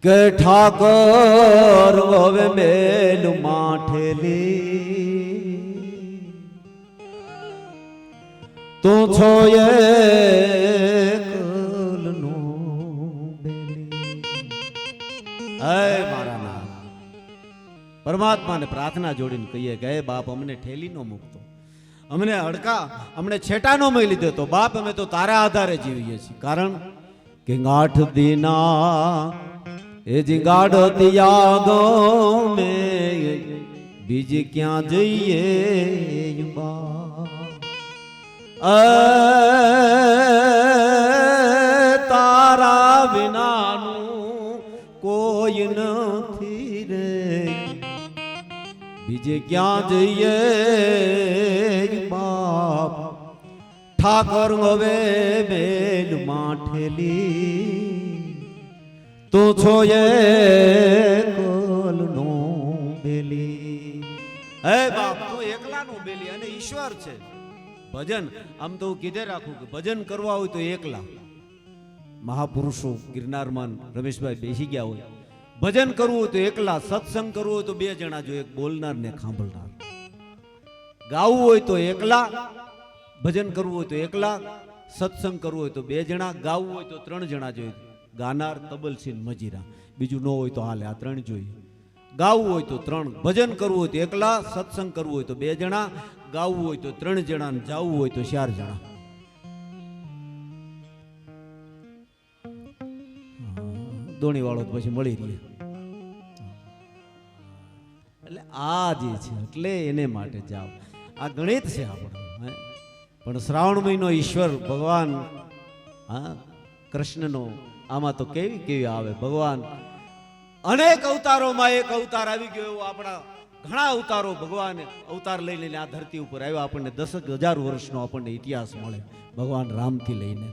કે ઠાકર હવે મેલ માઠેલી તું છો એકલનો બેલી. હે મારા નાથ, પરમાત્માને પ્રાર્થના જોડીને કહીએ કે હે બાપ અમને ઠેલી નો મૂકતો, અમને હડકા અમને છેટા નો મળી લીધો તો બાપ અમે તો તારા આધારે જીવીએ છીએ. કારણ કે 8 દિના એ જીગાડતી યાદો મે બીજી ક્યાં જઈએ તારા વિનાનું કોઈ નથી રે, બીજે ક્યાં જઈએ બાપ. ઠાકર હવે બેલ માઠેલી તું છો એકલનો બેલી. હે બાપ તું એકલાનો બેલી અને ઈશ્વર છે. ભજન આમ તો હું કીધે રાખું કે ભજન કરવા હોય તો એકલા. મહાપુરુષો ગિરનારમાં રમેશભાઈ બેસી ગયા હોય, ભજન કરવું હોય તો એકલા, સત્સંગ કરવું હોય તો 2 જણા જો, એક બોલનાર ને સાંભળનાર. ગાવું હોય તો એકલા, ભજન કરવું હોય તો એકલા, સત્સંગ કરવું હોય તો 2 જણા, ગાવું હોય તો 3 જણા જોઈએ. ગાનાર, તબલસી, મજીરા, બીજું ન હોય તો હાલે, આ 3 જોઈએ. ગાવું હોય તો 3, ભજન કરવું હોય તો એકલા, સત્સંગ કરવું હોય તો 2 જણા, ગાવું હોય તો 3 જણા, જાવું હોય તો 4 જણા. દોણી વાળો પછી મળી રહે. એટલે આ જે છે એટલે એને માટે જાવ, આ ગણિત છે આપણો. પણ શ્રાવણ મહિનો ઈશ્વર ભગવાન, હા કૃષ્ણનો આમાં તો કેવી કેવી આવે. ભગવાન અનેક અવતારોમાં એક અવતાર આવી ગયો એવો આપણા ઘણા અવતારો ભગવાન અવતાર લઈ લઈને આ ધરતી ઉપર આવ્યા. આપણને 10,000 વર્ષનો આપણને ઇતિહાસ મળે ભગવાન રામથી લઈને.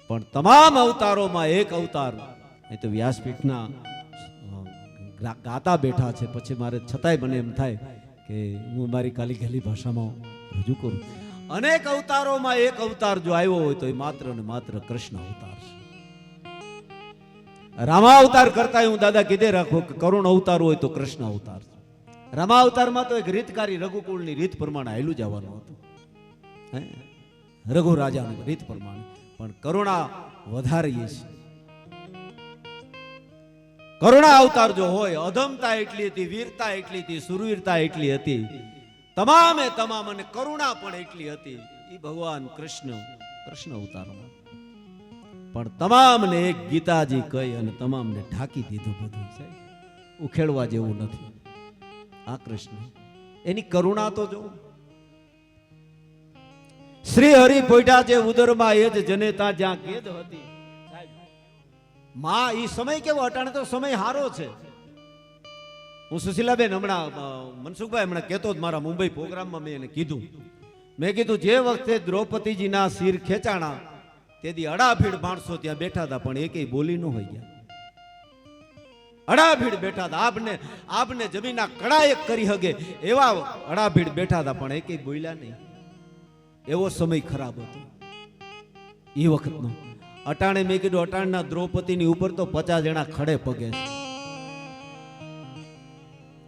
પણ તમામ અવતારોમાં એક અવતાર એ તો વ્યાસપીઠના ગાતા બેઠા છે. પછી મારે છતાંય મને એમ થાય કે હું મારી કાલી ગલી ભાષામાં રજૂ કરું. અનેક અવતારોમાં એક અવતાર જો આવ્યો હોય તો એ માત્ર ને માત્ર કૃષ્ણ અવતાર છે. રામા અવતાર કરતા હું દાદા કીધે રાખો કે કરુણ અવતાર હોય તો કૃષ્ણ અવતાર છે. રામા અવતારમાં તો એક રીતકારી રઘુકુળની રીત પ્રમાણે આયલું જવાનું હતું, રઘુ રાજાની રીત પ્રમાણે. પણ કરુણા વધારીએ છે. કરુણા અવતાર જો હોય, અધમતા એટલી હતી, વીરતા એટલી હતી, સુરવીરતા એટલી હતી, તમામે તમામ અને કરુણા પણ એટલી હતી એ ભગવાન કૃષ્ણ અવતારમાં. પણ તમામને એક ગીતાજી કહી અને તમામને ઢાંકી દીધું. બધું છે ઉખેડવા જેવું નથી. આ કૃષ્ણ એની કરુણા તો જો. શ્રી હરિ પોઈઠા જે ઉદરમાં એ જ જનેતા જ્યાં કેદ હતી. માં ઈ સમય કેવો અટાણે તો સમય હારો છે. હું સુશીલાબેન હમણાં મનસુખભાઈ હમણાં કહેતો જ મારા મુંબઈ પ્રોગ્રામમાં મેં એને કીધું. મેં કીધું જે વખતે દ્રૌપદીજીના શિર ખેંચાણા તેથી અડાભીડ માણસો ત્યાં બેઠા હતા પણ એકેય બોલી ન હોય ગયા. અડાભીડ બેઠા હતા. આપને જમીનના કડા એક કરી હગે એવા અડાભીડ બેઠા હતા પણ એકેય બોલ્યા નહીં. એવો સમય ખરાબ હતો એ વખતનો. અટાણે મેં કીધું અટાણના દ્રૌપદીની ઉપર તો 50 જણા ખડે પગે છે.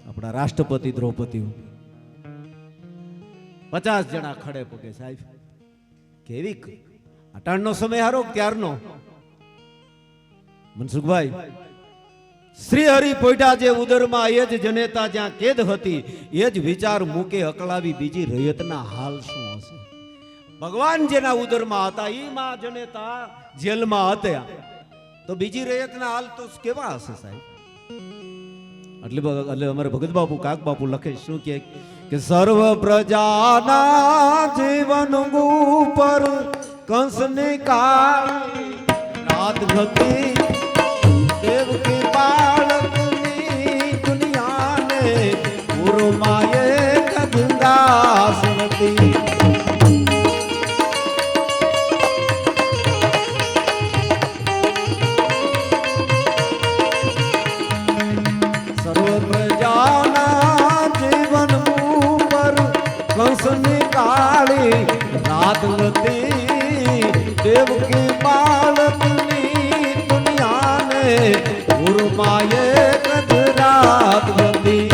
આપણા રાષ્ટ્રપતિ દ્રૌપદી 50 જણા ખડે પગે. સાહેબ કેવી અટાણનો સમય હારો ત્યારનો. મનસુખભાઈ શ્રી હરિ પોઈઠા જે ઉદરમાં એ જ જનેતા જ્યાં કેદ હતી એ જ વિચાર મૂકે અકળાવી બીજી રયતના હાલ શું હશે. ભગવાન જેના ઉદરમાં હતા એ માં જનેતા જેલમાં હતા તો બીજી રયતના હાલ તો કેવા હશે સાહેબ. એટલે અમારે ભગત બાપુ કાક બાપુ લખે શું કે સર્વ પ્રજાના જીવન ઉપર કંસની કાળી રાત ઘટી દેવકી બાળકની દુનિયાને પૂર્વમાં એક ગંગા સનતી. દેવકી બાળકની દુનિયાને ઉર્માએ કદરાત હતી.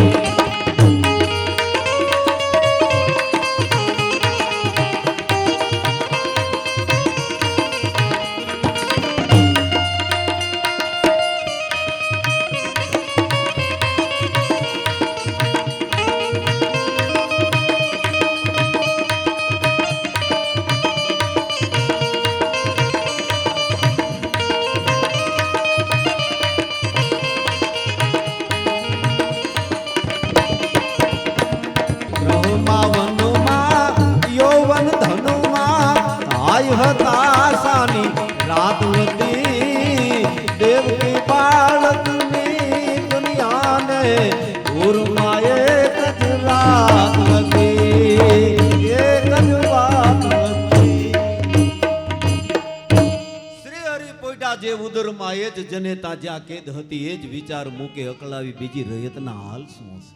જે ઉદરમાં એ જ જનેતા જ્યાં કેદ હતી એ જ વિચાર મૂકે અકળાવી બીજી રયતના હાલ શું હશે?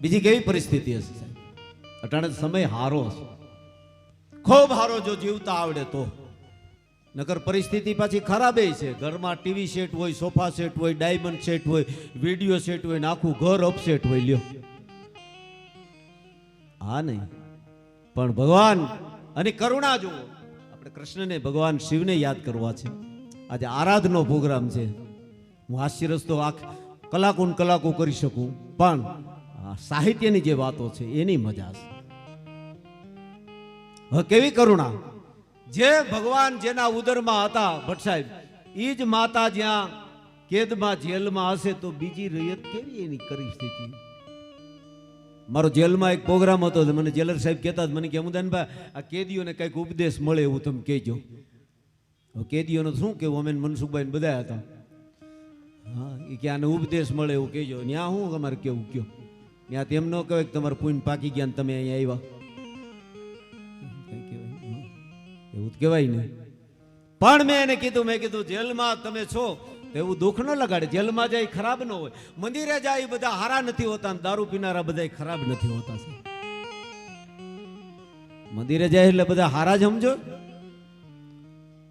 બીજી કેવી પરિસ્થિતિ હશે? અટાણે સમય હારો હશે, ખૂબ હારો જો જીવતા આવડે તો. નકર પરિસ્થિતિ પાછી ખરાબ છે. ઘરમાં ટીવી સેટ હોય, સોફા સેટ હોય, ડાયમંડ સેટ હોય, વિડીયો સેટ હોય, આખું ઘર અપસેટ હોય. લ્યો હા નહીં, પણ ભગવાન અને કરુણા જુઓ. આપણે કૃષ્ણને ભગવાન શિવને યાદ કરવા છે. આજે આરાધનો પ્રોગ્રામ છે. હું હાસ્યરસ તો કલાકો ને કલાકો કરી શકું, પણ સાહિત્યની જે વાતો છે એની મજા છે. હવે કેવી કરુણા! જે ભગવાન જેના ઉદરમાં હતા ભટ્ટ સાહેબ, એ જ માતા જ્યાં કેદમાં જેલમાં હશે તો બીજી રયત કેવી એની પરિસ્થિતિ? મારો જેલમાં એક પ્રોગ્રામ હતો, મને જેલર સાહેબ કહેતા મને કે અમુદાનભાઈ આ કેદીઓને કંઈક ઉપદેશ મળે એવું તમે કહેજો. કેદીઓનો શું કેવું? અમે મનસુખભાઈ બધા હતા. હા, એ કે આને ઉપદેશ મળે એવું કહેજો. ત્યાં શું અમારે કેવું કયો? ત્યાં તેમ ન કહેવાય કે તમારું પૂન પાકી ગયા ને તમે અહીંયા આવ્યા, એવું જ કહેવાય ને. પણ મેં એને કીધું, મેં કીધું જેલમાં તમે છો તો એવું દુઃખ ન લગાડે. જેલમાં જાય ખરાબ ન હોય, મંદિરે જાય બધા હારા નથી હોતા, દારૂ પીનારા બધા ખરાબ નથી હોતા. મંદિરે જાય એટલે બધા હારા જ સમજો.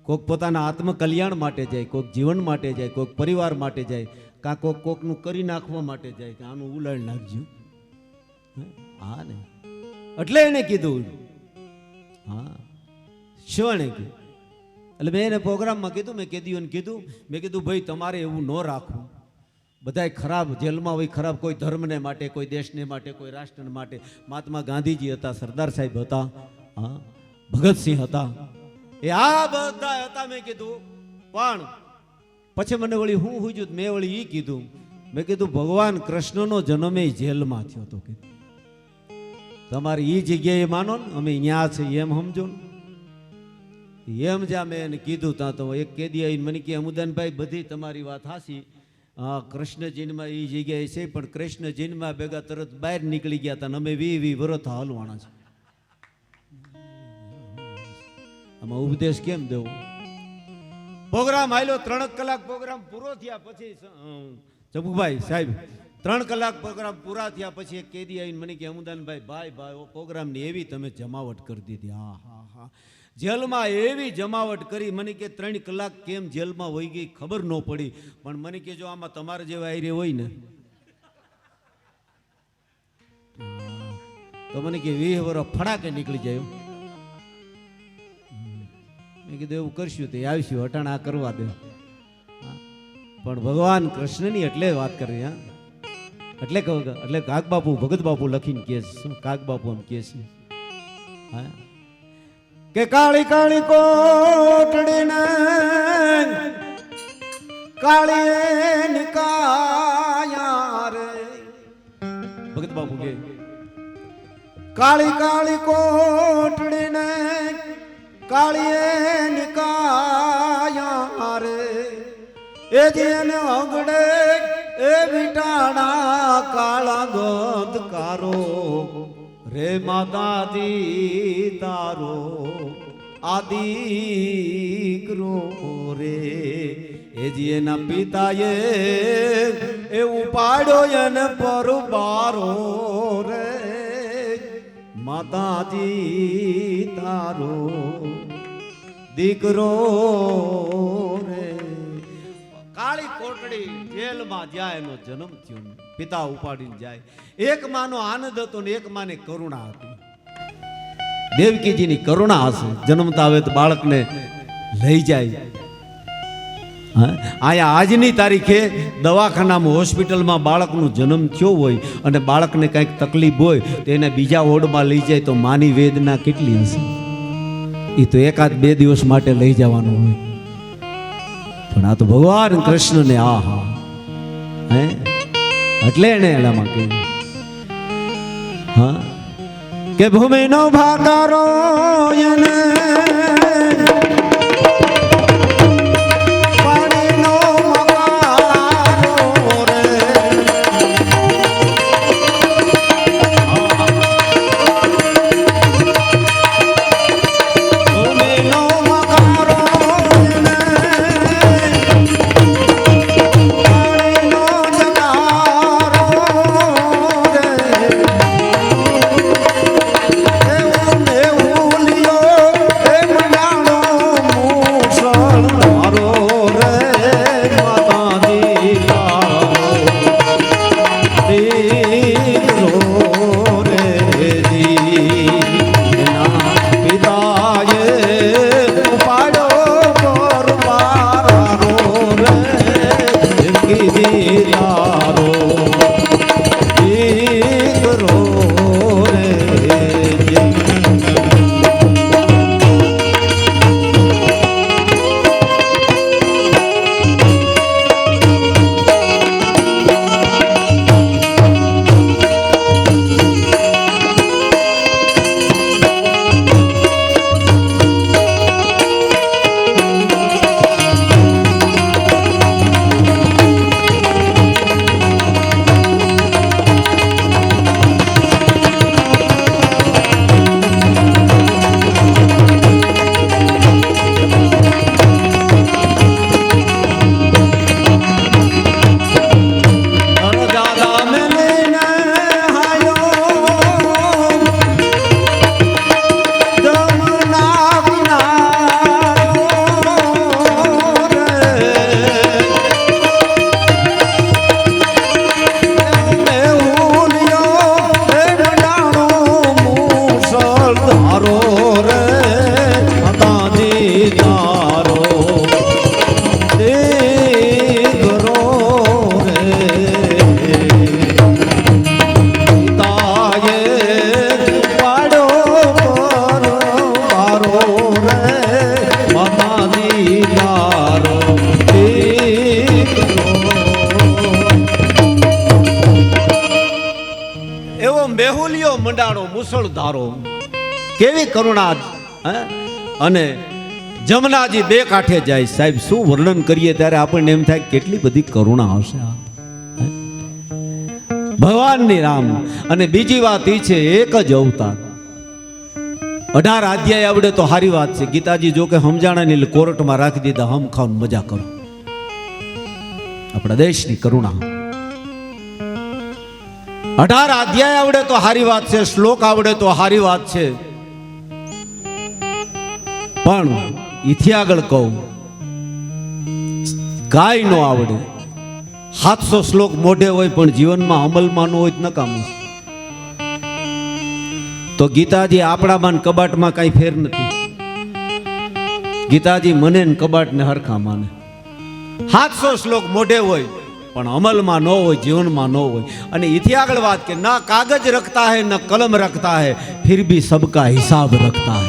કોક પોતાના આત્મ કલ્યાણ માટે જાય, કોક જીવન માટે જાય, કોક પરિવાર માટે જાય, કાં કોકનું કરી નાખવા માટે જાય કે આનું ઉલાડ નાખજો. હા ને, એટલે એને કીધું. હા, શું એને કીધું? એટલે મેં એને પ્રોગ્રામમાં કીધું, મેં કેદીઓને કીધું, મેં કીધું ભાઈ તમારે એવું ન રાખવું. બધાય ખરાબ જેલમાં હોય, ખરાબ કોઈ ધર્મને માટે, કોઈ દેશને માટે, કોઈ રાષ્ટ્રને માટે. મહાત્મા ગાંધીજી હતા, સરદાર સાહેબ હતા, હા, ભગતસિંહ હતા, એ આ બધા હતા. મેં કીધું પણ પછી મને વળી હું હુજ્યું, મેં વળી એ કીધું, મેં કીધું ભગવાન કૃષ્ણનો જન્મ એ જેલમાં થયો હતો. કીધું તમારી એ જગ્યાએ માનો ને અમે ન્યા છે એમ સમજો ને. એમ જ્યાં મેં એને કીધું ત્યાં તો એક કેદી આવીને મને કે અમુદાનભાઈ બધી તમારી વાત હાસી, હા કૃષ્ણ જન્મમાં એ જગ્યાએ છે, પણ કૃષ્ણ જન્મમાં ભેગા તરત બહાર નીકળી ગયા હતા ને અમે 20 વર્ષ હાલવાના છે. આમાં ઉપદેશ કેમ દેવો? પ્રોગ્રામ હાલ્યો, 3 કલાક પ્રોગ્રામ પૂરો થયા પછી ચબુભાઈ સાહેબ 3 કલાક પ્રોગ્રામ પૂરા થયા પછી એક કેદી આવીને મને કે અમુદાનભાઈ ભાઈ પ્રોગ્રામની એવી તમે જમાવટ કરી દીધી. હા હા હા, જેલમાં એવી જમાવટ કરી. મને કે 3 કલાક કેમ જેલમાં વહી ગઈ ખબર ન પડી. પણ મને કે જો આમાં તમારે જેવા આયરે હોય ને તો મને કે 20 વર્ષ ફડાકે નીકળી જાય. મેં કીધું એવું કરશું તો આવીશું, અટાણ આ કરવા દે. પણ ભગવાન કૃષ્ણની એટલે વાત કરી. હા, એટલે કાગ બાપુ ભગત બાપુ લખીને કે શું કાગ બાપુ એમ કે છે, હા કે કાળી કાળી કોટડી ને કાળી નિકાયા રે. ભગત બાપુ કે કાળી કાળી કોટડી ને કાળી નિકાયા રે. એ જેને અગડે એ વિટાણા કાળા ગંધકારો રે. માતાજી તારો આદિકરો રે. એ જે એના પિતાએ એ ઉપાડ્યો એને પરબારો રે. માતાજી તારો દીકરો રે. કાળી કાળી કોટડી જેલમાં જ્યાં એનો જન્મ થયો ને પિતા ઉપાડીને જાય. એક માનો આનંદ હતો ને એક માને કરુણા હતી. દેવકીજીની કરુણા હશે, જન્મતા આવે તો બાળકને લઈ જાય. અહીંયા આજની તારીખે દવાખાનામાં હોસ્પિટલમાં બાળકનો જન્મ થયો હોય અને બાળકને કંઈક તકલીફ હોય તો એને બીજા વોર્ડમાં લઈ જાય તો માની વેદના કેટલી હશે. એ તો એકાદ બે દિવસ માટે લઈ જવાનું હોય, પણ આ તો ભગવાન કૃષ્ણને આહા હે એટલે એને એનામાં કહ્યું હા કે ભૂમિનો ભાગારો એને મુસળધારો કેવી કરુણા. અને જમનાજી બે કાંઠે જાય. સાહેબ શું વર્ણન કરીએ ત્યારે આપણને એમ થાય કેટલી બધી કરુણા હશે ભગવાનની રામ. અને બીજી વાત એ છે એક જ અવતાર 18 અધ્યાય આવડે તો સારી વાત છે. ગીતાજી જો કે સમજાણા ને કોર્ટમાં રાખી દીધા, હમ ખાવ મજા કરો. આપણા દેશની કરુણા. 18 અધ્યાય આવડે તો સારી વાત છે, શ્લોક આવડે તો સારી વાત છે, પણ ઈથી આગળ કહું કાંઈ ન આવડે. 700 શ્લોક મોઢે હોય પણ જીવનમાં અમલમાં ન હોય નકામું. તો ગીતાજી આપણામાં કબાટમાં કાંઈ ફેર નથી. ગીતાજી મને ને કબાટને હરખા માને. 700 શ્લોક મોઢે હોય પણ અમલમાં ન હોય, જીવનમાં ન હોય. અને इथी આગળ વાત કે ના કાગજ રખતા હૈ ન કલમ રખતા હૈ, फिर भी सबका हिसाब रखता है.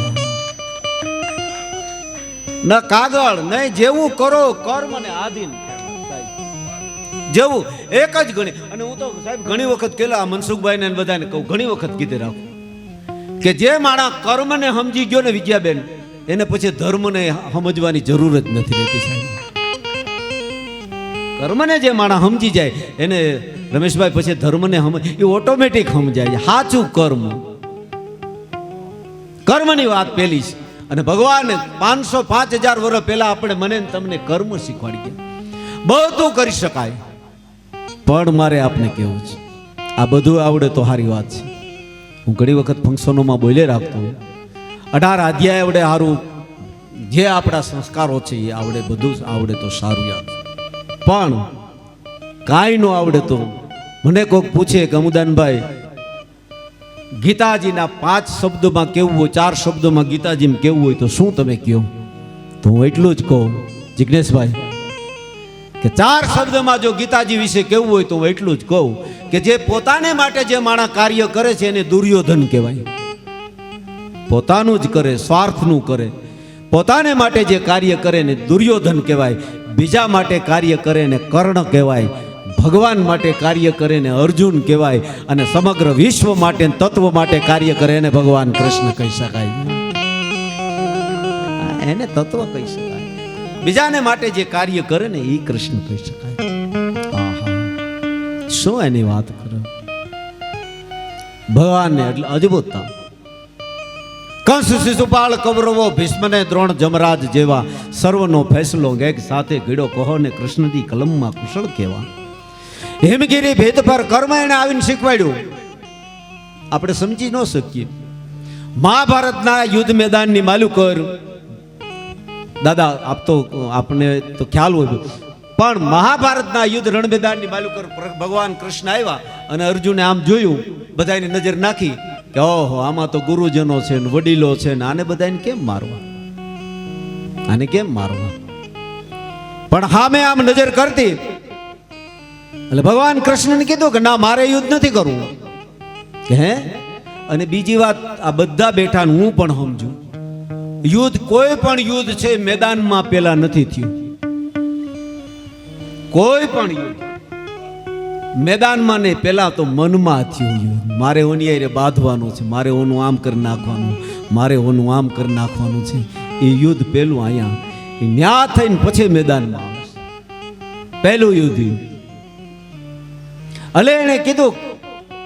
ન કાગળ નહીં, જેવું કરો કર્મ ને આધીન. જેવું એક જ ગણી. અને હું તો સાહેબ ઘણી વખત કેલા મનસુખભાઈ ને બધાને કહું, ઘણી વખત કીધે રાખું કે જે માણસ કર્મને સમજી ગયો ને વિજયાબેન, એને પછી ધર્મને સમજવાની જરૂર જ નથી રહેતી સાહેબ. કર્મને જે માણસ સમજી જાય એને રમેશભાઈ પછી ધર્મને એ ઓટોમેટિક સમજાય. સાચું કર્મની વાત પેલી છે. અને ભગવાને 500-5000 વર્ષ પહેલા આપણે મને તમને કર્મ શીખવાડી ગયા. બધું કરી શકાય, પણ મારે આપને કેવું છે આ બધું આવડે તો સારી વાત છે. હું ઘણી વખત ફંક્શનોમાં બોલે રાખતો 18 અધ્યાય આવડે સારું, જે આપણા સંસ્કારો છે એ આવડે, બધું આવડે તો સારું. યાદ પણ કાંઈ ન આવડે તો મને કોઈક પૂછે કે અમુદાનભાઈ ગીતાજીના 5 શબ્દોમાં કેવું હોય, 4 શબ્દોમાં ગીતાજીમાં કેવું હોય તો શું તમે કહો? તો હું એટલું જ કહું જિજ્ઞેશભાઈ કે 4 શબ્દમાં જો ગીતાજી વિશે કેવું હોય તો હું એટલું જ કહું કે જે પોતાને માટે જે માણસ કાર્ય કરે છે એને દુર્યોધન કહેવાય. પોતાનું જ કરે, સ્વાર્થનું કરે, પોતાને માટે જે કાર્ય કરે ને દુર્યોધન કહેવાય. બીજા માટે કાર્ય કરે ને કર્ણ કહેવાય. ભગવાન માટે કાર્ય કરે ને અર્જુન કહેવાય. અને સમગ્ર વિશ્વ માટે તત્વ માટે કાર્ય કરે ને ભગવાન કૃષ્ણ કહી શકાય. એને તત્વ કહી શકાય. બીજાને માટે જે કાર્ય કરે ને એ કૃષ્ણ કહી શકાય. શું એની વાત કરે ભગવાનને એટલે અજબૂતતા. કંસ શિશુપાળ કૌરવો ભીષ્મને દ્રોણ જમરાજ જેવા સર્વનો ફેસલો એક સાથે ઘીડો કહો ને કૃષ્ણજી કલમમાં કુશળ કેવા. હિમગીરી ભેદ પર કર્મ એને આવીને શીખવાડ્યું. આપણે સમજી ન શકીએ. મહાભારતના યુદ્ધ મેદાનની માલુકર દાદા આપ તો આપને તો ખ્યાલ હોય, પણ મહાભારતના યુદ્ધ રણ મેદાનની માલુકર ભગવાન કૃષ્ણ આવ્યા અને અર્જુને આમ જોયું, બધાની નજર નાખી કે ઓહો આમાં તો ગુરુજનો છે ને વડીલો છે ને આને બધાને કેમ મારવા, આને કેમ મારવા. પણ હા મેં આમ નજર કરતી એટલે ભગવાન કૃષ્ણને કીધું કે ના મારે યુદ્ધ નથી કરવું કે હે. અને બીજી વાત આ બધા બેઠા હું પણ સમજુ, યુદ્ધ કોઈ પણ યુદ્ધ છે મેદાનમાં પેલા નથી થયું. કોઈ પણ યુદ્ધ મેદાનમાં નહીં, પેલા તો મનમાં થયું યુદ્ધ. મારે ઓની હારે બાંધવાનું છે, મારે ઓનું આમ કરી નાખવાનું, મારે ઓનું આમ કરી નાખવાનું છે. એ યુદ્ધ પેલું અહીંયા ન્યા થઈને પછી મેદાનમાં આવે પહેલું યુદ્ધ. અલે એને કીધું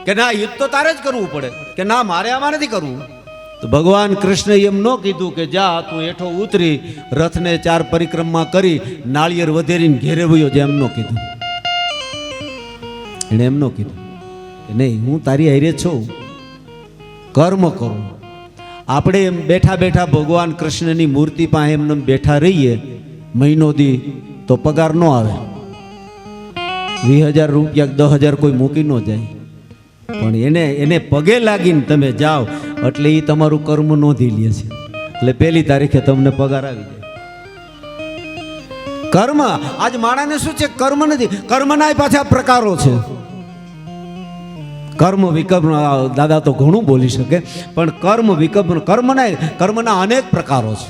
કે ના યુદ્ધ તો તારે જ કરવું પડે કે ના મારે આમાં નથી કરવું. તો ભગવાન કૃષ્ણ એમ ન કીધું કે જા તું હેઠો ઉતરી રથને 4 પરિક્રમા કરી નાળિયેર વધેરીને ઘેરે વયો જે એમ ન કીધું. એને એમ ન કીધું કે નહીં હું તારી હારે છું, કર્મ કરું. આપણે એમ બેઠા બેઠા ભગવાન કૃષ્ણની મૂર્તિ પાસે એમને બેઠા રહીએ મહિનો દી તો પગાર ન આવે. 20,000 રૂપિયા 10,000 કોઈ મૂકી ન જાય. પણ એને પગે લાગીને તમે જાઓ એટલે એ તમારું કર્મ નોંધી લે છે. એટલે 1 તારીખે તમને પગાર આવી જાય. કર્મ આજ માણાને શું છે, કર્મ નથી. કર્મના પાછા પ્રકારો છે. કર્મ વિકર્મ દાદા તો ઘણું બોલી શકે, પણ કર્મ વિકર્મ કર્મના અનેક પ્રકારો છે.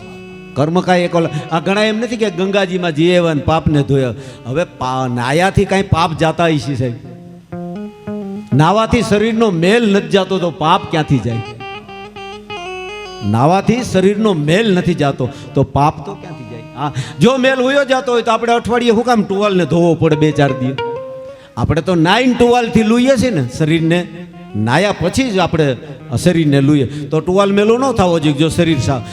કર્મ કાંઈ એક આ ઘણા એમ નથી કે ગંગાજીમાં જીવન પાપને ધોયા. હવે નાયાથી કાંઈ પાપ જાતા હશે સાહેબ? નાવાથી શરીરનો મેલ નથી જાતો તો પાપ ક્યાંથી જાય? નાવાથી શરીરનો મેલ નથી જાતો તો પાપ તો ક્યાંથી જાય? હા, જો મેલ હોયો જતો હોય તો આપણે અઠવાડિયે શું કામ ટુવાલને ધોવો પડે 2-4 દિવસ? આપણે તો 9 ટુવાલથી લૂઈએ છીએ ને શરીરને. નાયા પછી જ આપણે શરીરને લૂઈએ તો ટુવાલ મેલો ન થવો જોઈએ. જો શરીર સાફ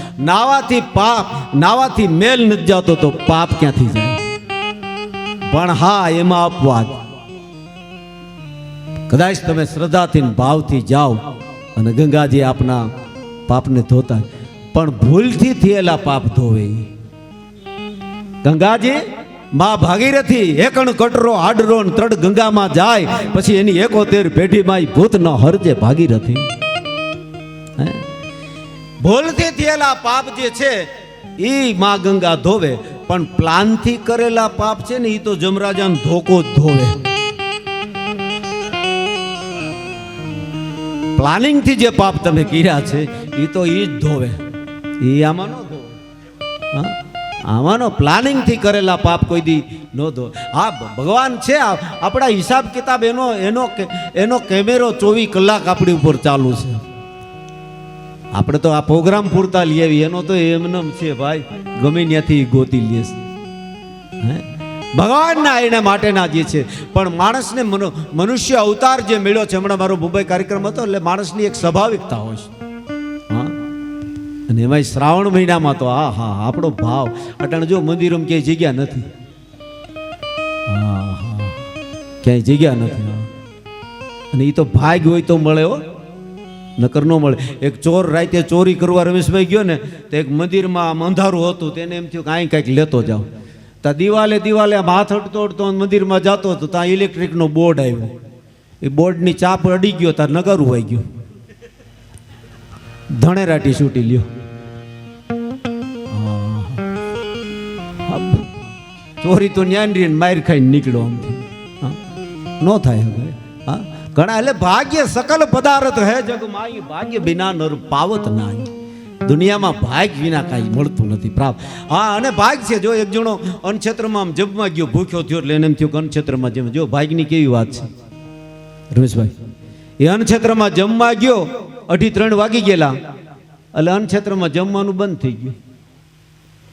નાવાથી મેલ નથી જાતો તો પાપ ક્યાંથી જાય? પણ હા એમાં અપવાદ. કદાચ તમે શ્રદ્ધાથી ભાવથી જાઓ અને ગંગાજી આપના પાપને ધોતા, પણ ભૂલથી થયેલા પાપ ધોવે. ગંગાજી માં ભાગીરથી એકણ કટરો આડરો ત્રણ ગંગામાં જાય પછી એની 71 પેઢીમાં ભૂત ન હરજે ભાગીરથી. ભૂલથી થયેલા પાપ જે છે એ માં ગંગા ધોવે, પણ પ્લાનથી કરેલા પાપ છે ને એ તો જમરાજાનો ધોકો જ ધોવે. પ્લાનિંગ થી જે પાપ તમે કર્યા છે એ તો એ જ ધોવે. એ આમાં ન ધોવે. આમાંનો પ્લાનિંગ થી કરેલા પાપ કોઈ દી ન ધોવે. હા ભગવાન છે, આપણા હિસાબ કિતાબ એનો કેમેરો 24 કલાક આપણી ઉપર ચાલુ છે. આપણે તો આ પ્રોગ્રામ પૂરતા લઈ આવી, એનો તો એમને છે ભાઈ, ગમે ત્યાંથી ગોતી લે છે. ભગવાનના એના માટેના જે છે. પણ માણસને મનુષ્ય અવતાર જે મળ્યો છે, હમણાં મારો મુંબઈ કાર્યક્રમ હતો એટલે માણસની એક સ્વાભાવિકતા હોય છે. હા, અને એમાં શ્રાવણ મહિનામાં તો હા હા આપણો ભાવ અટાણે જો મંદિરોમાં ક્યાંય જગ્યા નથી. હા હા ક્યાંય જગ્યા નથી. અને એ તો ભાગ હોય તો મળે હો, નકર ન મળે. એક ચોર રાતે ચોરી કરવા રમેશભાઈ ગયો ને તો એક મંદિરમાં આમ અંધારું હતું, તેને એમ થયું કે અહીં કંઈક લેતો જાઓ. તા દિવાલે આમ હાથ અડતો અડતો મંદિરમાં જતો હતો ત્યાં ઇલેક્ટ્રિકનો બોર્ડ આવ્યો. એ બોર્ડની ચાપ અડી ગયો તાર નગારું વાઈ ગયું. ધણેરાટી છૂટી લ્યો. ચોરી તો ન્યાન માર ખાઈને નીકળો આમથી. ન થાય હવે. હા ઘણા એટલે ભાગ્ય સકલ પદાર્થ હે જગ માઈ, ભાગ્ય બિના નર પાવત નાઈ. દુનિયામાં ભાગ્ય વિના કાંઈ મળતું નથી પ્રાપ્ત. હા અને ભાગ છે. જો એક જણો અન્નક્ષેત્રમાં આમ જમવા ગયો, ભૂખ્યો થયો એટલે એને એમ થયું કે અન્નક્ષેત્રમાં જેમ. જો ભાગ્યની કેવી વાત છે રમેશભાઈ. એ અન્નક્ષેત્રમાં જમવા ગયો, 2:30 વાગી ગયેલા એટલે અન્નક્ષેત્રમાં જમવાનું બંધ થઈ ગયું.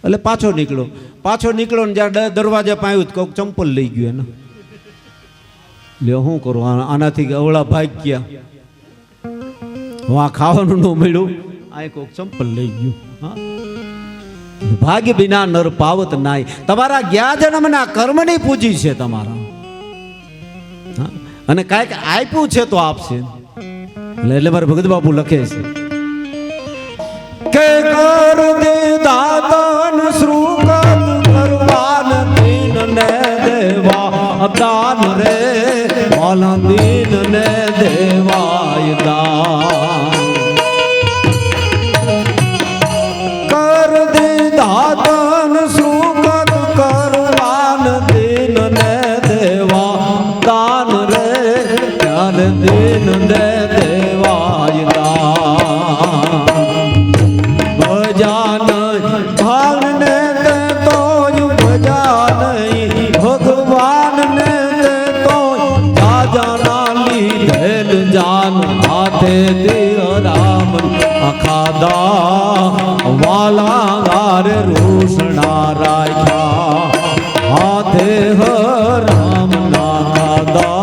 એટલે પાછો નીકળ્યો ને જ્યાં દરવાજા પાસે આવ્યું કોઈક ચંપલ લઈ ગયું એને. લ્યો શું કરું, આનાથી અવળા ભાગ ગયા. આ ખાવાનું ન મળ્યું, આ કોઈક ચંપલ લઈ ગયું. હા ભાગ્ય બિના નર પાવત નાય. તમારા ગયા જન્મના કર્મની પૂજી છે તમારા. અને કાંઈક આપ્યું છે તો આપશે. એટલે મારે ભગત બાપુ લખે છે કે કર દે દાતન શ્રુકત કરવાન દીન ને દેવા દાન રે, વાલા દીન ને દેવાય દાન. કર દે દાતન શ્રુકત કરવાન દીન ને દેવા દાન રે, ત્યારે દીન ને દેવાય દાન. ભજા નહીં ભાન ને તે તો ભજા નહીં ભગવાન ને તે તો જાના લીધેલ જાન હાથે દિય રામ અખાદા વાલા ગારે રોષણા રાખ્યા. હાથે હ રામ ના ખાદા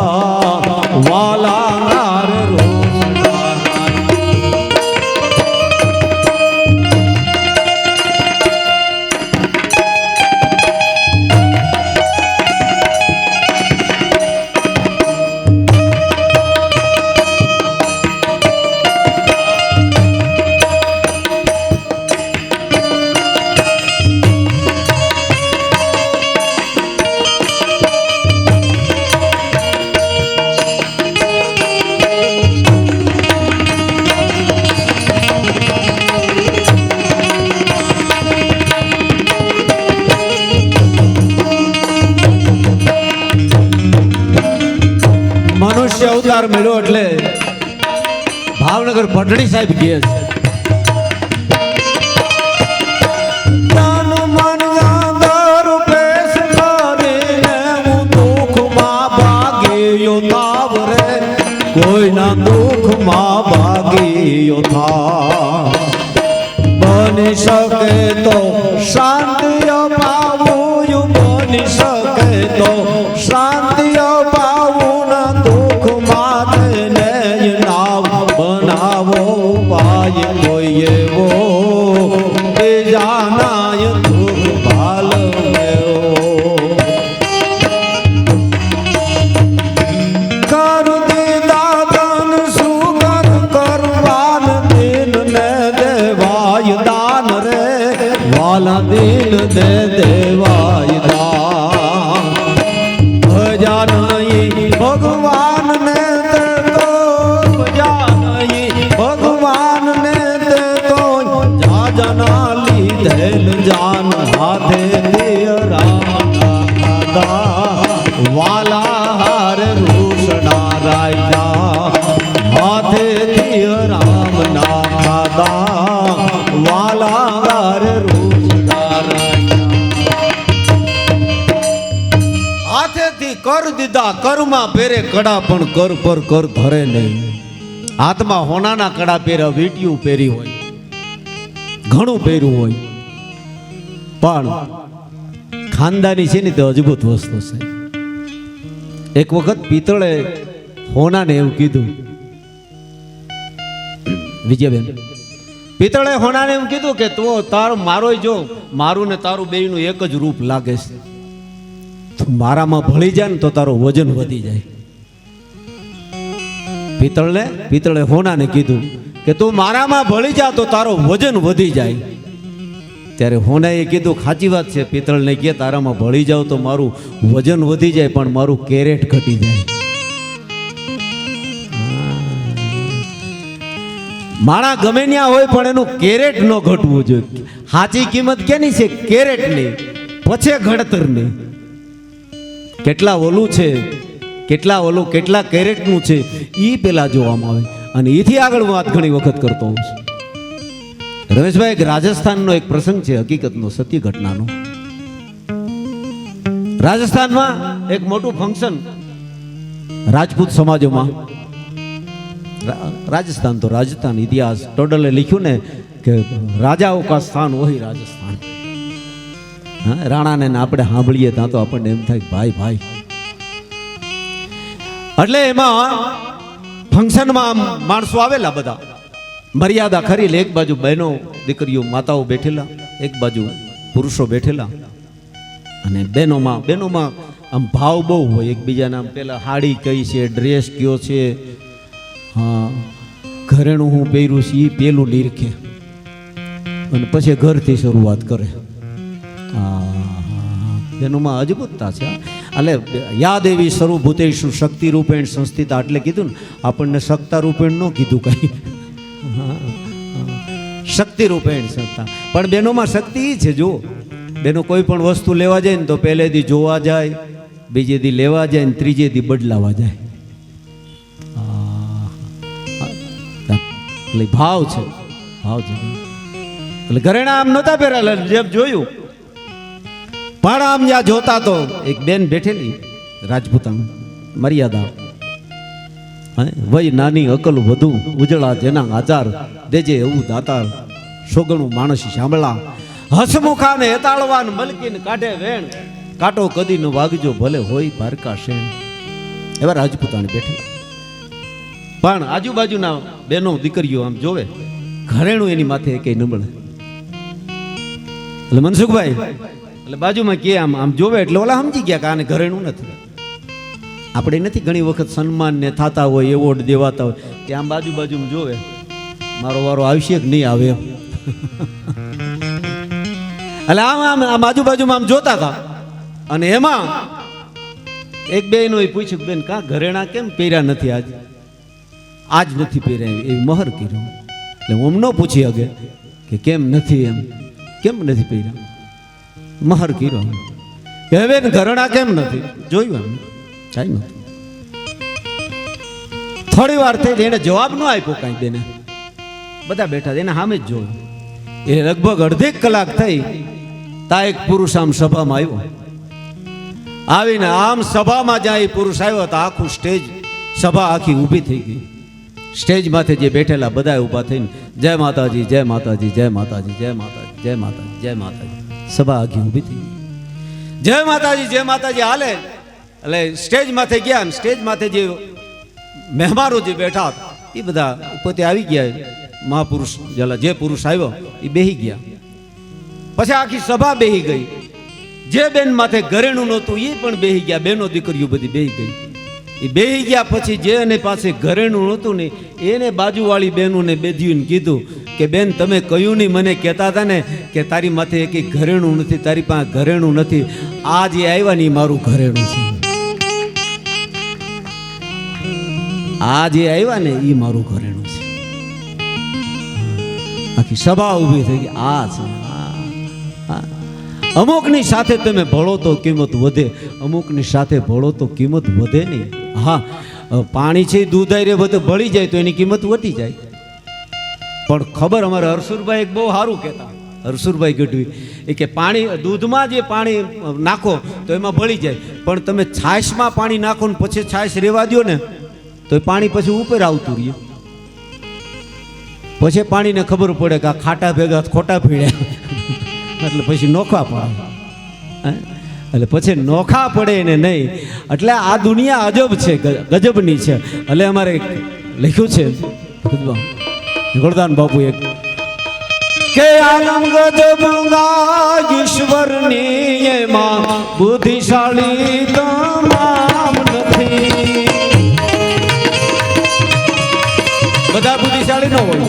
વાલા ગારે રોષણા મનુષ્ય અવતાર મળ્યો એટલે ભાવનગર પટણી સાહેબ કહે છે કોઈના દુઃખમાં ભાગીયો થા. બની શકે તો શાંતિ અપાવું, બની શકે તો શાંતિ અપાવું. દુઃખમાં તેને નાવ બનાવો પાય કોઈ એવો બીજાના દુઃખ ભાલ દિલ દે દેવાય દાન. ભજા નહીં ભગવાન ને તે તો ભજા નહીં ભગવાન ને તે તો જાના લીધેલ જાન હાથે દિય રામ દાદા વાલા હાર રૂષણા રાજા. હાથે દિય રામ ના ખાદા વાલા હાર હાથેથી કર દીધા કરમાં પહેરે કડા પણ કર પર કર ધરે નહીં. હાથમાં હોનાના કડા પહેર્યા, વીંટિયું પહેરી હોય, ઘણું પહેર્યું હોય, પણ ખાનદાની છે ને તે અજબૂત વસ્તુ છે. એક વખત પિત્તળે હોનાને એવું કીધું, વિજયબેન પિત્તળે હોનાને એમ કીધું કે તો તારું મારો જો મારું ને તારું બેયનું એક જ રૂપ લાગે છે, મારામાં ભળી જાય ને તો તારું વજન વધી જાય. પિત્તળે હોનાને કીધું કે તું મારામાં ભળી જા તો તારો વજન વધી જાય. ત્યારે હોનાએ કીધું સાચી વાત છે, પિત્તળને કે તારામાં ભળી જાવ તો મારું વજન વધી જાય પણ મારું કેરેટ ઘટી જાય. માણા ગમે ત્યાં હોય પણ એનું કેરેટ ન ઘટવું જોઈએ. સાચી કિંમત કેની છે? કેરેટની, પછી ઘડતરની. કેટલા ઓલું છે, કેટલા કેરેટનું છે એ પેલા જોવામાં આવે, અને એથી આગળ વાત ઘણી વખત કરતો હોઉં છું. રમેશભાઈ, એક રાજસ્થાનનો એક પ્રસંગ છે, હકીકતનો, સત્ય ઘટનાનો. રાજસ્થાનમાં એક મોટું ફંક્શન રાજપૂત સમાજોમાં. રાજસ્થાન તો રાજસ્થાન, ઇતિહાસ ટોડલે લખ્યું ને કે રાજાઓ કા સ્થાન વહી રાજસ્થાન. હા, રાણાને આપણે સાંભળીએ ત્યાં તો આપણને એમ થાય ભાઈ ભાઈ. એટલે એમાં ફંક્શનમાં માણસો આવેલા બધા, મર્યાદા ખરી. એક બાજુ બહેનો દીકરીઓ માતાઓ બેઠેલા, એક બાજુ પુરુષો બેઠેલા, અને બહેનોમાં આમ ભાવ બહુ હોય એકબીજાના. પેલા હાડી કઈ છે, ડ્રેસ કયો છે, હા ઘરેણું હું પહેર્યું છે એ પેલું નીરખે, અને પછી ઘરથી શરૂઆત કરે. બહેનોમાં અજબૂતતા છે. એટલે યાદ એવી સર્વભૂતેષુ શક્તિ રૂપેણ સંસ્થિતા, એટલે કીધું ને આપણને સત્તા રૂપેણ ન કીધું કઈ, શક્તિ રૂપેણ સંસ્થા. પણ બહેનોમાં શક્તિ એ છે, જો બેનો કોઈ પણ વસ્તુ લેવા જાય ને તો પહેલે દી જોવા જાય, બીજે દી લેવા જાય ને ત્રીજે દી બદલાવા જાય. એટલે ભાવ છે. એટલે ઘરેણા આમ નહોતા પહેરેલા, જેમ જોયું પણ આમ જ્યાં જોતા તો એક બેન બેઠેલી રાજપૂતાણ, મર્યાદા, વય નાની અકલ વધુ, ઉજળા જેના આચાર, દેજે એવું દાતાર, સોગણું માણસ સાંભળા, હસમુખાને હેતાળવાન મલકીને કાઢે વેણ, કાંટો કદી ન વાગજો ભલે હોય પારકા શેણ. એવા રાજપૂતાણ બેઠેલા. પણ આજુબાજુના બેનો દીકરીઓ આમ જોવે, ઘરેણું એની માથે કઈ નબળે. એટલે મનસુખભાઈ એટલે બાજુમાં કે આમ જોવે એટલે ઓલા સમજી ગયા કે આને ઘરેણું નથી. આપણે નથી ઘણી વખત સન્માન ને થતા હોય, એવોર્ડ દેવાતા હોય, કે આમ બાજુ જોવે મારો વારો આવશે કે નહીં આવે. એટલે આમ આજુબાજુમાં આમ જોતા હતા. અને એમાં એક બેનો પૂછ્યું, બેન કા ઘરેણા કેમ પહેર્યા નથી? આજ નથી પહેર્યા, એવી મહર કર્યો. એટલે હું ન પૂછી અગે કે કેમ નથી, એમ કેમ નથી પહેર્યા? મહર કર્યો. કે બેન ઘરેણા કેમ નથી? જોયું એમ કાંઈ નથી. થોડી વાર થઈ એને જવાબ ન આપ્યો કાંઈ. બેને બધા બેઠા એને સામે જ જોયું. એ લગભગ અડધી કલાક થઈ તા એક પુરુષ આમ સભામાં આવ્યો. આવીને આમ સભામાં જ્યાં એ પુરુષ આવ્યો તો આખું સ્ટેજ, સભા આખી ઊભી થઈ ગઈ. સ્ટેજ માથે જે બેઠેલા બધા ઊભા થઈને જય માતાજી, જય માતાજી, જય માતાજી, જય માતાજી, જય માતાજી, જય માતાજી. સભા આખી ઊભી થઈ ગઈ. જય માતાજી, જય માતાજી હાલે. એટલે સ્ટેજ માથે ગયા ને સ્ટેજ માથે જે મહેમાનો જે બેઠા એ બધા પોતે આવી ગયા. મહાપુરુષ જે પુરુષ આવ્યો એ બેહી ગયા. પછી આખી સભા બેહી ગઈ. જે બેન માથે ઘરેણું નહોતું એ પણ બેહી ગયા. બેનો દીકરીઓ બધી બેહી ગઈ. એ બેહી ગયા પછી જે એને પાસે ઘરેણું નહોતું ને એને બાજુવાળી બહેનોને બેધ્યું કીધું કે બેન તમે કહ્યું નહીં, મને કહેતા હતા ને કે તારી માથે એક ઘરેણું નથી, તારી પાસે ઘરેણું નથી. આ જે આવ્યા ને એ મારું ઘરેણું છે. આ જે આવ્યા ને એ મારું ઘરેણું છે. આખી સભા ઊભી થઈ ગઈ. આ છે. અમુકની સાથે તમે ભળો તો કિંમત વધે, અમુકની સાથે ભળો તો કિંમત વધે નહીં. હા, પાણી છે દૂધ આરે બધું ભળી જાય તો એની કિંમત વધી જાય. પણ ખબર અમારે હરસુરભાઈ એક બહુ સારું કહેતા, હરસુરભાઈ ગઢવી, એ કે પાણી દૂધમાં જે પાણી નાખો તો એમાં ભળી જાય, પણ તમે છાશમાં પાણી નાખો ને પછી છાશ રેવા દો ને તો એ પાણી પછી ઉપર આવતું રહીએ. પછી પાણીને ખબર પડે કે આ ખાટા ભેગા ખોટા પીડ્યા એટલે પછી નોખા પડે. એટલે પછી નોખા પડે ને નહીં. એટલે આ દુનિયા અજબ છે, ગજબની છે. એટલે અમારે લખ્યું છે ગોરદાન બાપુ એક કે આલમ ગજબ ઈશ્વરની એમાં બુદ્ધિશાળી તમામ નથી. બધા બુદ્ધિશાળી ન હોય.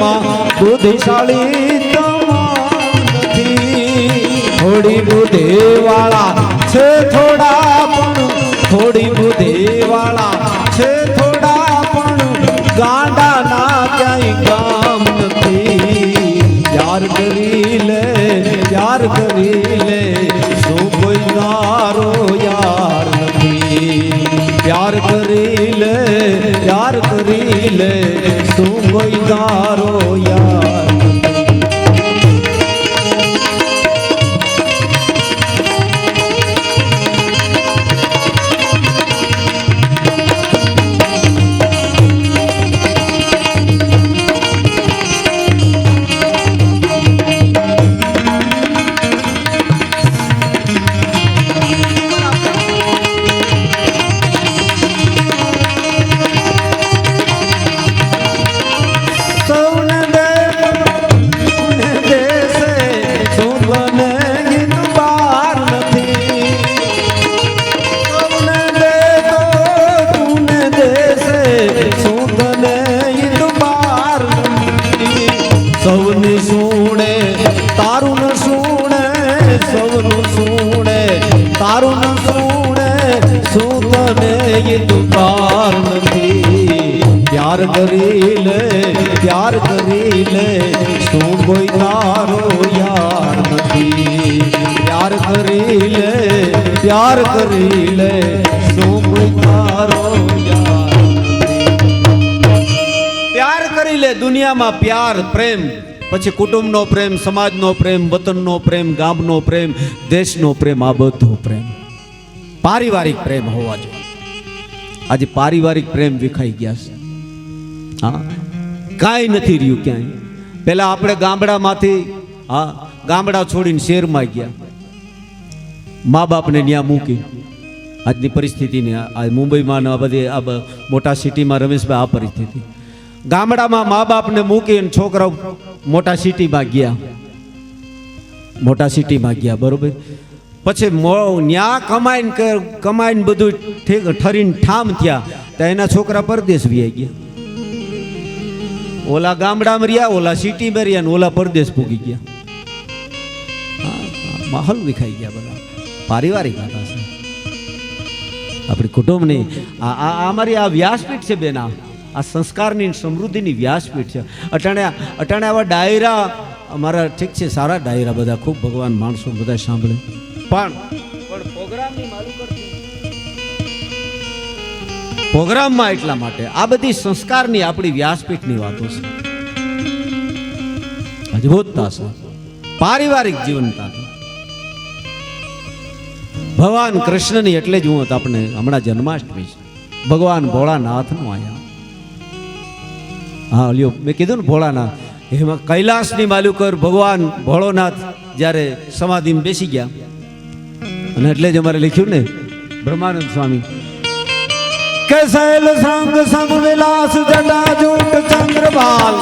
એમાં બુદ્ધિશાળી તમામ નથી. થોડી બુદ્ધિ વાળા છે થોડા પણ, થોડી બુદ્ધિ વાળા છે થોડા પણ, ગાંડા ના ક્યાંય કામ નથી. યાર કરી લે, યાર કરી લે, શું કોઈ તારો યાર નથી. પ્યાર કરી લે, પ્યાર કરી લે, શું કોઈ તારો યાર નથી. સૌની સુણે તારું ન સુણે, સૌનું સુણે તારું ન સુણે, શું તને એ દુકાર નથી. પ્યાર કરી લે, પ્યાર કરી લે, શું કોઈ તારો યાર નથી. પ્યાર કરી લે, પ્યાર કરી લે, શું કોઈ તારો યાર નથી. પ્યાર કરી લે. દુનિયામાં પ્યાર, પ્રેમ, પછી કુટુંબનો પ્રેમ, સમાજનો પ્રેમ, વતનનો પ્રેમ, ગામનો પ્રેમ, દેશનો પ્રેમ, આ બધો પ્રેમ પારિવારિક પ્રેમ હોવા જોઈએ. આજે પારિવારિક પ્રેમ વિખાઈ ગયા છે. હા, કાંઈ નથી રહ્યું ક્યાંય. પેલા આપણે ગામડામાંથી, હા, ગામડા છોડીને શહેરમાં ગયા, મા બાપને ત્યાં મૂકી. આજની પરિસ્થિતિને આ મુંબઈમાં આ બધી આ મોટા સિટીમાં રમેશભાઈ આ પરિસ્થિતિ. ગામડામાં મા બાપને મૂકીને છોકરાઓ મોટા સિટીમાં ગયા, મોટા સિટીમાં ગયા, બરોબર. પછી ન્યા કમાઈને બધું ઠરીને ઠામ થયા, ત્યાં એના છોકરા પરદેશ વ્યાઈ ગયા. ઓલા ગામડામાં રહ્યા, ઓલા સિટીમાં રહ્યા, ને ઓલા પરદેશ પૂગી ગયા. માહોલ વિખાઈ ગયા બધા. પારિવારિક હતા છે આપણી કુટુંબની. આ અમારી આ વ્યાસપીઠ છે બેના, આ સંસ્કારની સમૃદ્ધિની વ્યાસપીઠ છે. અટાણે આવા ડાયરા અમારા ઠીક છે, સારા ડાયરા બધા, ખૂબ ભગવાન માણસો બધા સાંભળે, પણ પ્રોગ્રામની માલુમ કરતી, પ્રોગ્રામમાં એટલા માટે આ બધી સંસ્કારની આપણી વ્યાસપીઠની વાતો છે. અદ્ભુતતા છે, પારિવારિક જીવનતા. ભગવાન કૃષ્ણની એટલે જ હું આપણે હમણાં જન્માષ્ટમી છે, ભગવાન ભોળાનાથનું આયા. હા, લ્યો મેં કીધું ને ભોળાનાથ, એમાં કૈલાસની માલુકર ભગવાન ભોળોનાથ જ્યારે સમાધિમાં બેસી ગયા, અને એટલે જ અમારે લખ્યું ને બ્રહ્માનંદ સ્વામી કે શૈલ સંગ સમ વિલાસ જટા જૂટ ચંદ્રબાલ,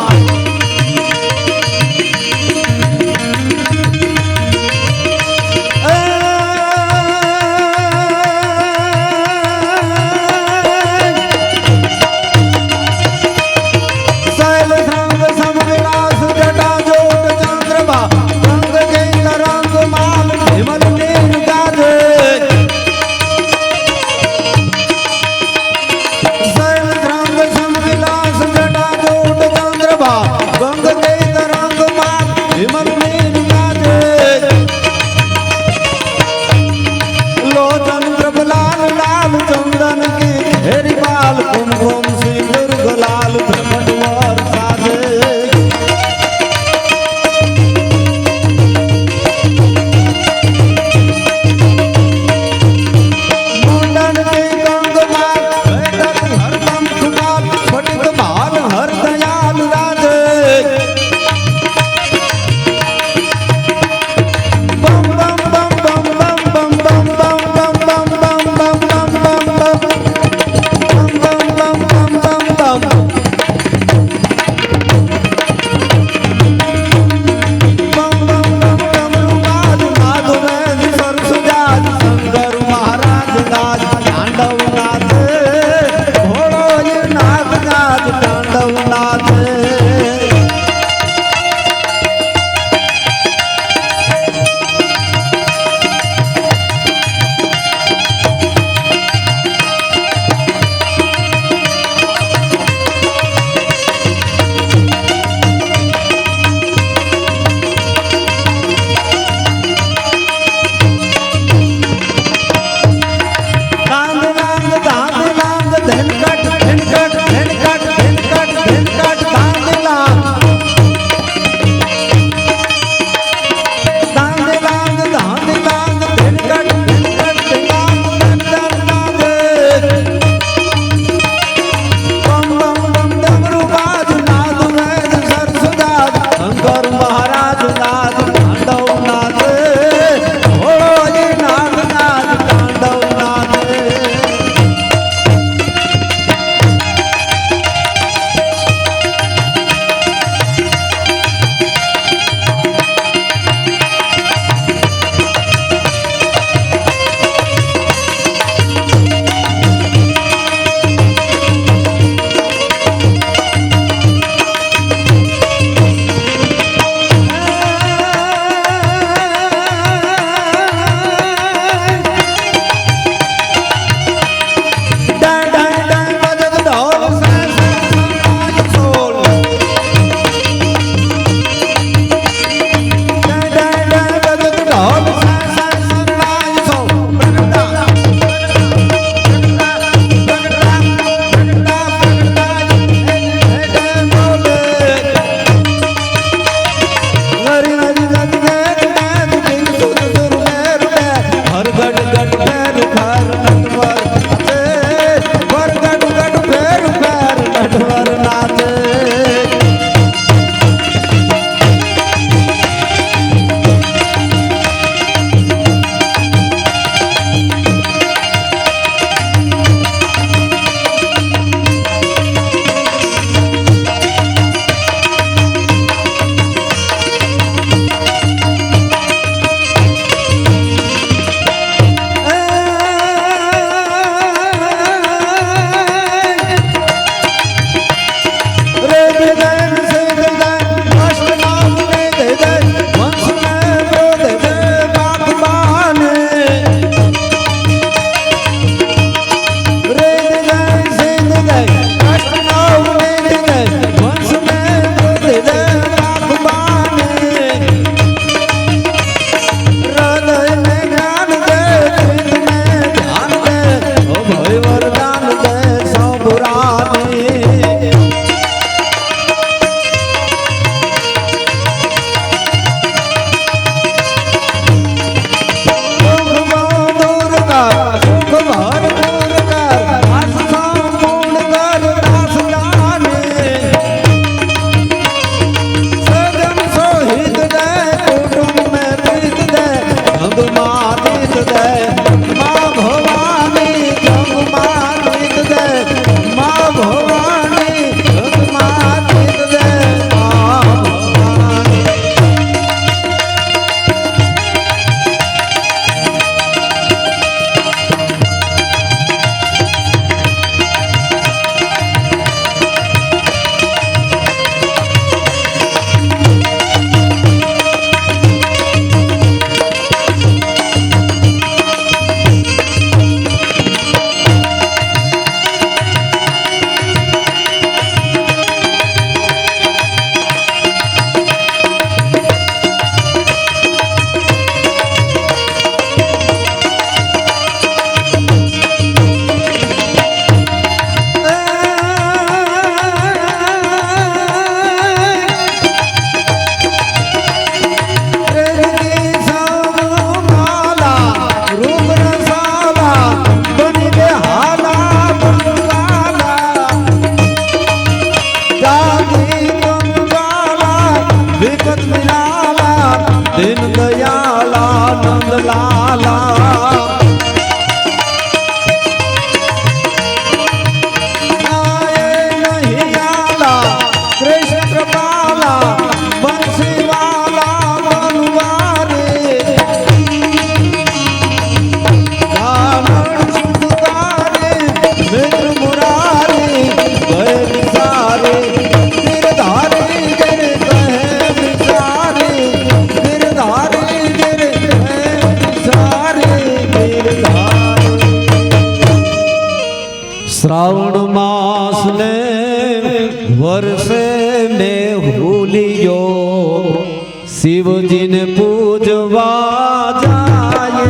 વર્ષે મેં ભૂલિયો શિવજીને પૂજવા જાય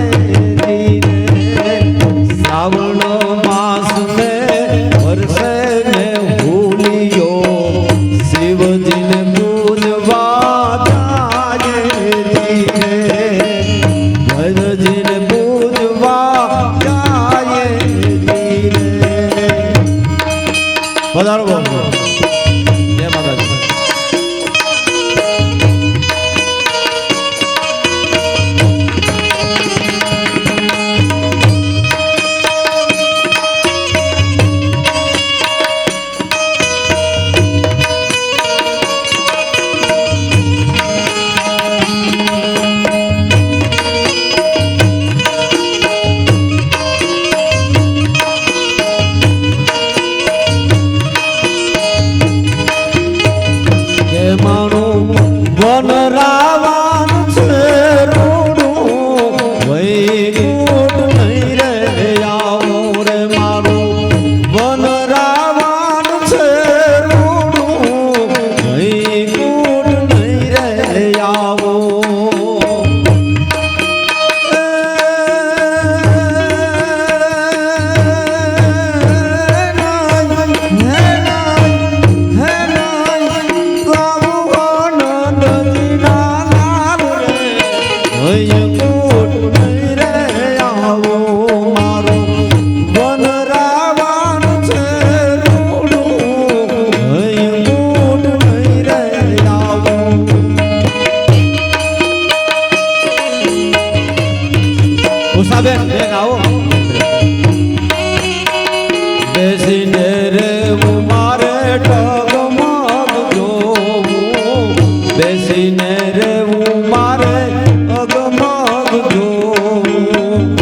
શ્રાવણ માસ મેં વર્ષે મેં ભૂલિયો શિવજીને પૂજવા જાય ભજજીને પૂજવા જાય પધારો બાપુ જય માતાજી વન રાવણ છે રોડું વૈકુંઠ નહીં રે આવું રે મારું વન રાવણ છે રોડું વૈકુંઠ નહીં રે આવું ઉષાબેન બેન આવો બેસીને રે મારે ટગમગ જોવું બેસીને રે મારે અગમગ જોવું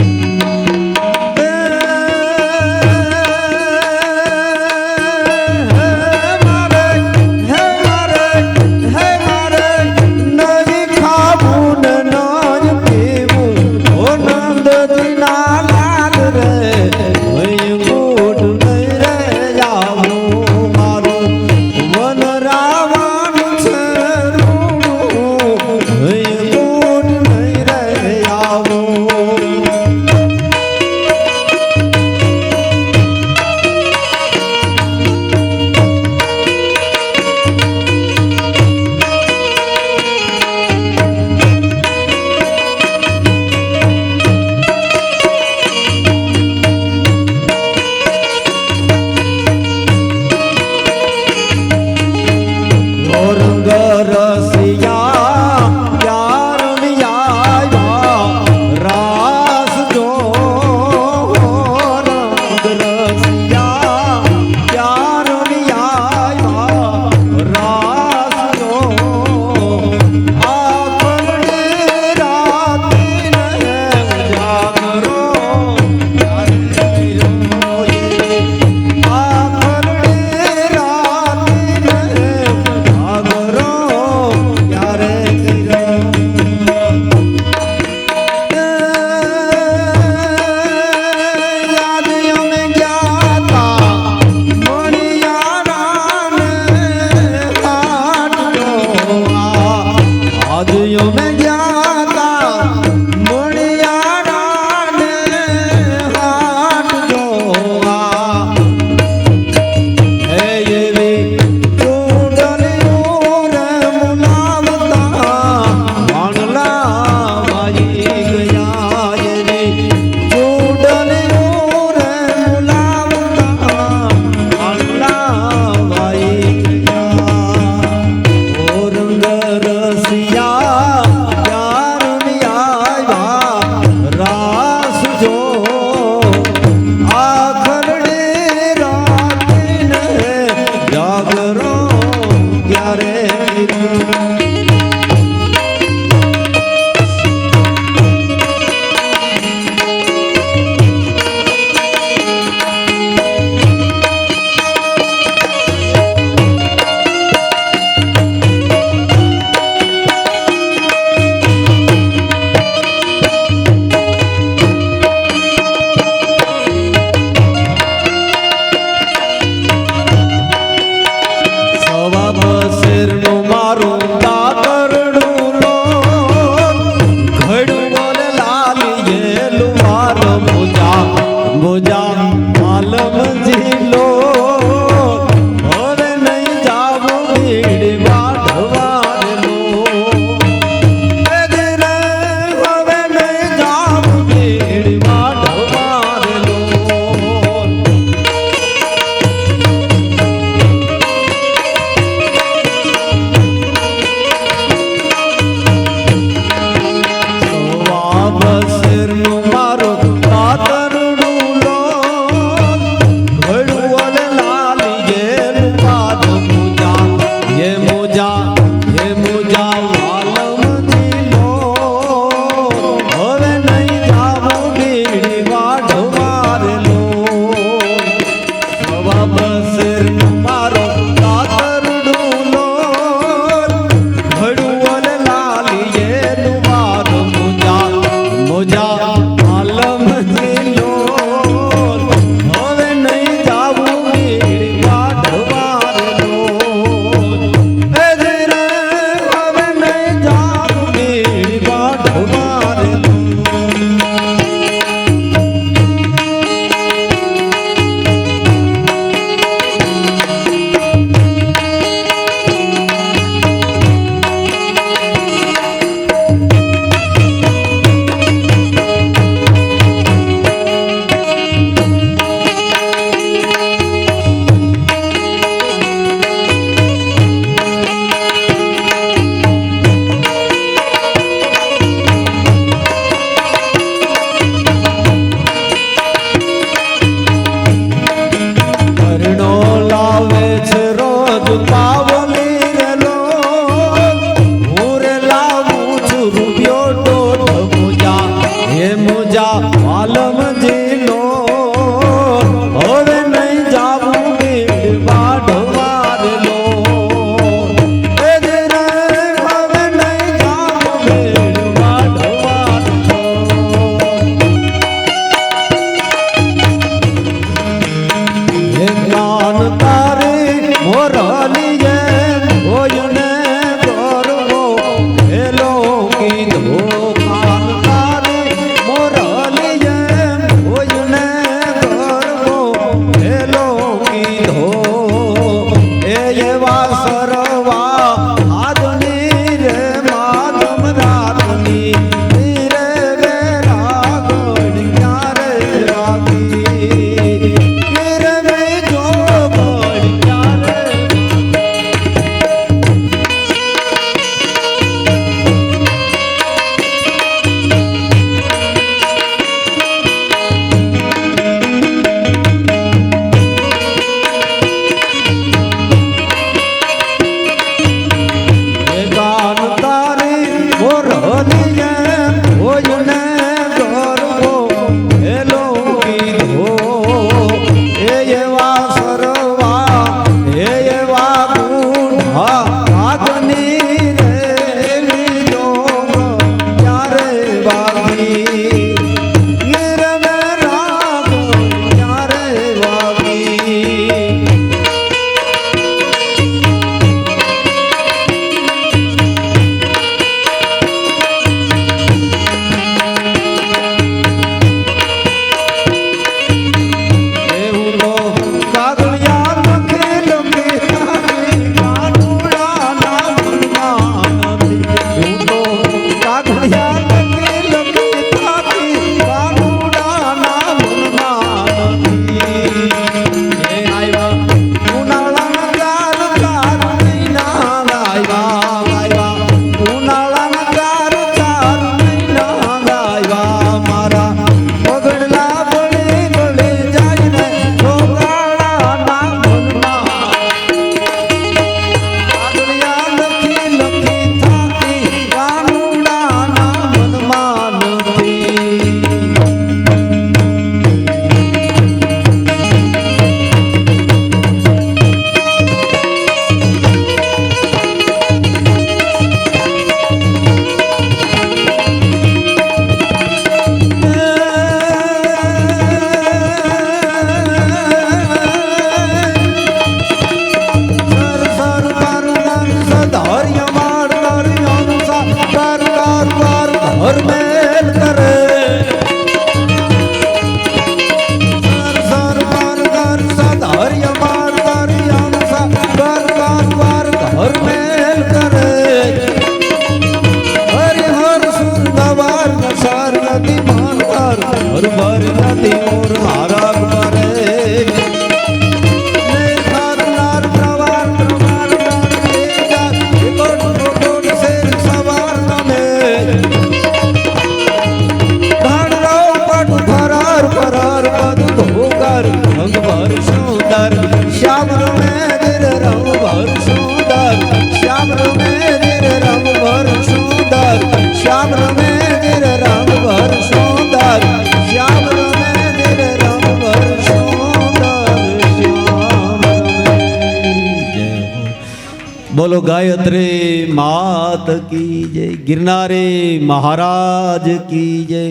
બોલો ગાયત્રી માત કી જય, गिरनारे महाराज की जय।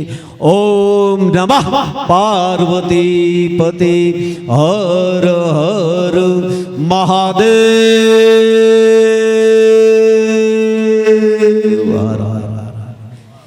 ओम नमः पार्वती पति हर हर महादेव।